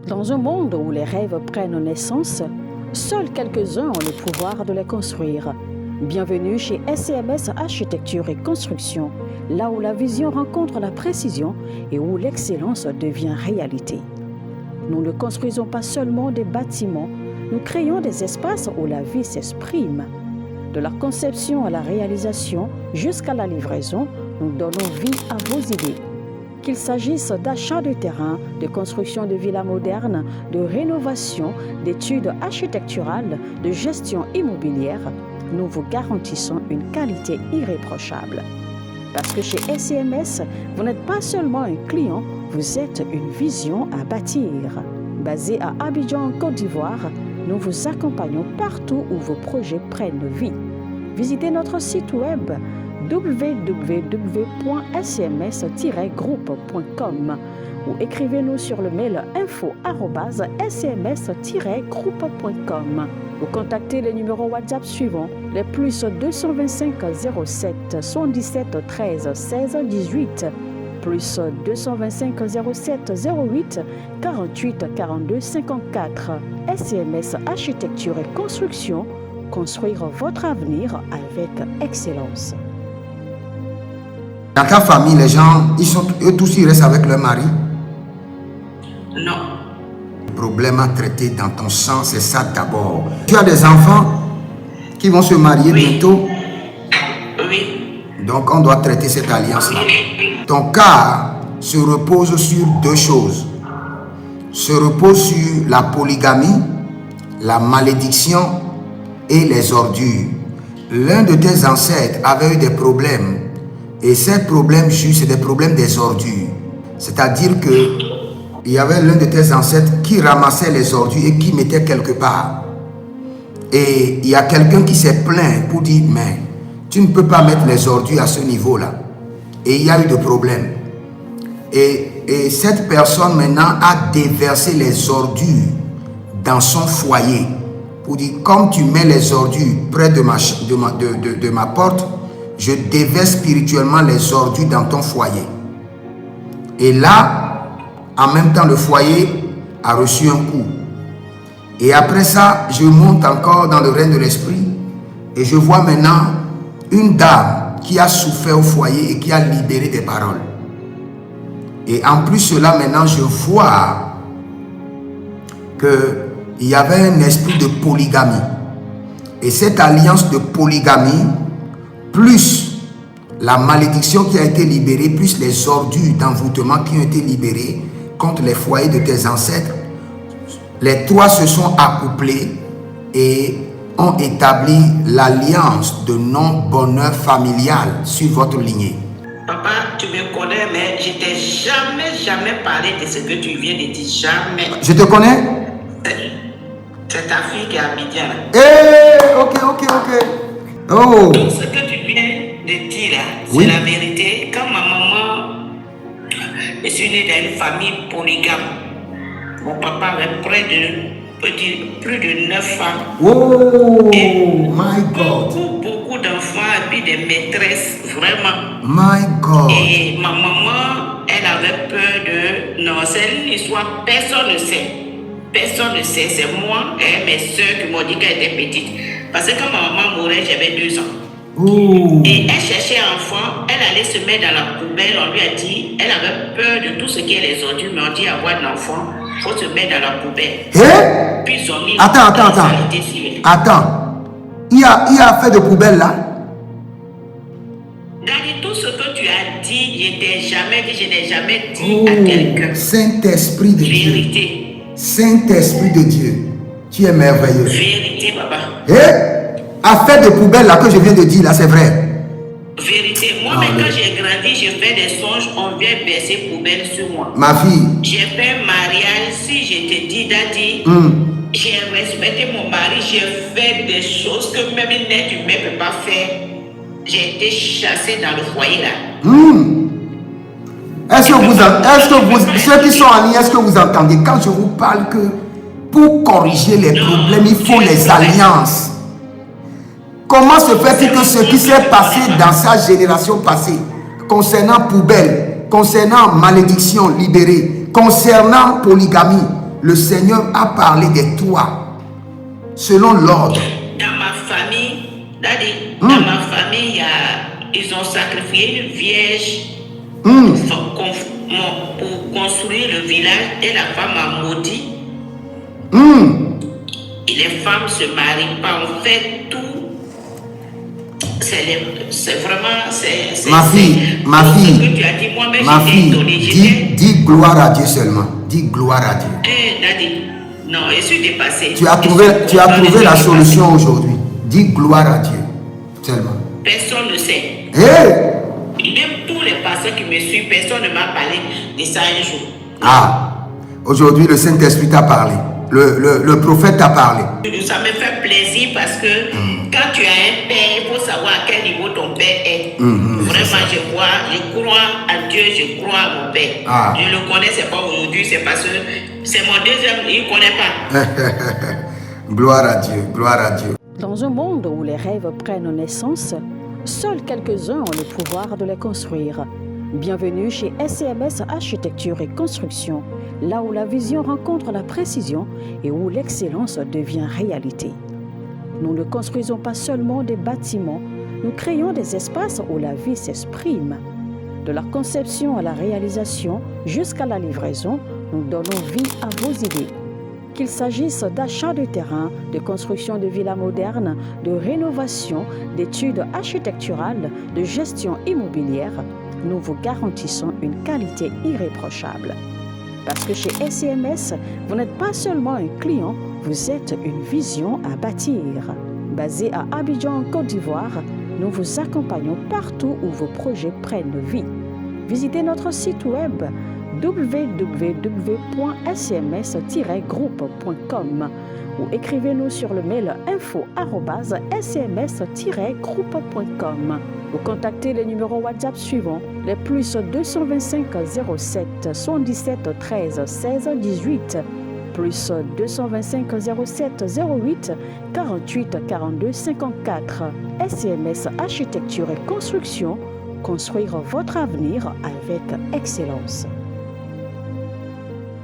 Dans un monde où les rêves prennent naissance, seuls quelques-uns ont le pouvoir de les construire. Bienvenue chez SCMS Architecture et Construction, là où la vision rencontre la précision et où l'excellence devient réalité. Nous ne construisons pas seulement des bâtiments, nous créons des espaces où la vie s'exprime. De la conception à la réalisation jusqu'à la livraison, nous donnons vie à vos idées. Qu'il s'agisse d'achat de terrain, de construction de villas modernes, de rénovation, d'études architecturales, de gestion immobilière, nous vous garantissons une qualité irréprochable. Parce que chez SCMS, vous n'êtes pas seulement un client, vous êtes une vision à bâtir. Basé à Abidjan, en Côte d'Ivoire, nous vous accompagnons partout où vos projets prennent vie. Visitez notre site web www.scms-groupe.com ou écrivez-nous sur le mail info@scms-groupe.com ou contactez les numéros WhatsApp suivants, les plus 225 07 77 13 16 18, plus 225 07 08 48 42 54. SCMS Architecture et Construction, construire votre avenir avec excellence. Dans ta famille, les gens, eux tous, ils restent avec leur mari? Non. Le problème à traiter dans ton sang, c'est ça d'abord. Tu as des enfants qui vont se marier bientôt? Oui. Donc, on doit traiter cette alliance-là. Ton cas se repose sur deux choses. Se repose sur la polygamie, la malédiction et les ordures. L'un de tes ancêtres avait eu des problèmes. Et ces problèmes, c'est des problèmes des ordures. C'est-à-dire que il y avait l'un de tes ancêtres qui ramassait les ordures et qui mettait quelque part. Et il y a quelqu'un qui s'est plaint pour dire, mais tu ne peux pas mettre les ordures à ce niveau-là. Et il y a eu des problèmes. Et cette personne maintenant a déversé les ordures dans son foyer. Pour dire, comme tu mets les ordures près de ma porte, je déverse spirituellement les ordures dans ton foyer. Et là, en même temps, le foyer a reçu un coup. Et après ça, je monte encore dans le règne de l'esprit et je vois maintenant une dame qui a souffert au foyer et qui a libéré des paroles. Et en plus cela, maintenant, je vois qu'il y avait un esprit de polygamie. Et cette alliance de polygamie, plus la malédiction qui a été libérée, plus les ordures d'envoûtement qui ont été libérées contre les foyers de tes ancêtres, les trois se sont accouplés et ont établi l'alliance de non-bonheur familial sur votre lignée. Papa, tu me connais, mais je t'ai jamais parlé de ce que tu viens de dire, jamais. Je te connais? C'est ta fille qui est à Abidjan. Ok. Oh. Tout ce que tu viens de dire là, c'est oui. La vérité. Quand ma maman, je suis née dans une famille polygame. Mon papa avait plus de 9 femmes. Oh, et my God. Beaucoup d'enfants et puis des maîtresses, vraiment. My God. Et ma maman, elle avait peur de... Non, c'est une histoire, personne ne sait. Personne ne sait, c'est moi et mes soeurs qui m'ont dit qu'elle était petite. Parce que quand ma maman mourait, j'avais 2 ans. Ooh. Et elle cherchait un enfant, elle allait se mettre dans la poubelle, on lui a dit, elle avait peur de tout ce qui est les ordures, mais on dit avoir un enfant, il faut se mettre dans la poubelle. Puis ils ont mis Attends. Il y a fait de poubelle là? Dans tout ce que tu as dit, je n'ai jamais dit à quelqu'un. Saint-Esprit de Vérité. Dieu. Saint-Esprit de Dieu. Tu es merveilleux. Vérité, papa. Affaire de poubelle là que je viens de dire là, c'est vrai. Vérité. Moi-même, quand j'ai grandi, j'ai fait des songes, on vient verser poubelle sur moi. Ma fille. J'ai fait un mariage, si je te dis, Daddy, j'ai respecté mon mari, j'ai fait des choses que même un être humain ne peut pas faire. J'ai été chassée dans le foyer là. Est-ce que vous, ceux qui sont en ligne, est-ce que vous entendez quand je vous parle que pour corriger les problèmes, il faut les alliances? Comment se fait-il que ce qui s'est passé dans sa génération passée, concernant poubelle, concernant malédiction libérée, concernant polygamie, le Seigneur a parlé des toits selon l'ordre. Dans ma famille, dans ma famille, ils ont sacrifié une vierge pour construire le village et la femme a maudit. Et les femmes se marient pas. En fait, tout. C'est vraiment. Ma fille, ce que tu as dit, moi-même, ma j'étais fille, étonnée. dis gloire à Dieu seulement. Dis gloire à Dieu. Non, je suis dépassée. Tu as trouvé la solution aujourd'hui. Dis gloire à Dieu seulement. Personne ne sait. Hey! Même tous les pasteurs qui me suivent, personne ne m'a parlé de ça un jour. Ah, aujourd'hui le Saint-Esprit t'a parlé. Le prophète t'a parlé. Ça me fait plaisir parce que quand tu as un père, il faut savoir à quel niveau ton père est. Vraiment, je crois à Dieu, je crois à mon père. Ah. Je le connais, c'est pas aujourd'hui, c'est parce que c'est mon deuxième, il ne connaît pas. Gloire à Dieu, gloire à Dieu. Dans un monde où les rêves prennent naissance, seuls quelques-uns ont le pouvoir de les construire. Bienvenue chez SCMS Architecture et Construction, là où la vision rencontre la précision et où l'excellence devient réalité. Nous ne construisons pas seulement des bâtiments, nous créons des espaces où la vie s'exprime. De la conception à la réalisation jusqu'à la livraison, nous donnons vie à vos idées. Qu'il s'agisse d'achat de terrain, de construction de villas modernes, de rénovation, d'études architecturales, de gestion immobilière, nous vous garantissons une qualité irréprochable. Parce que chez SCMS, vous n'êtes pas seulement un client, vous êtes une vision à bâtir. Basé à Abidjan, en Côte d'Ivoire, nous vous accompagnons partout où vos projets prennent vie. Visitez notre site web www.scms-groupe.com ou écrivez-nous sur le mail info@scms-groupe.com ou contactez les numéros WhatsApp suivants, les plus 225 07 77 13 16 18, plus 225 07 08 48 42 54. SCMS Architecture et Construction, construire votre avenir avec excellence.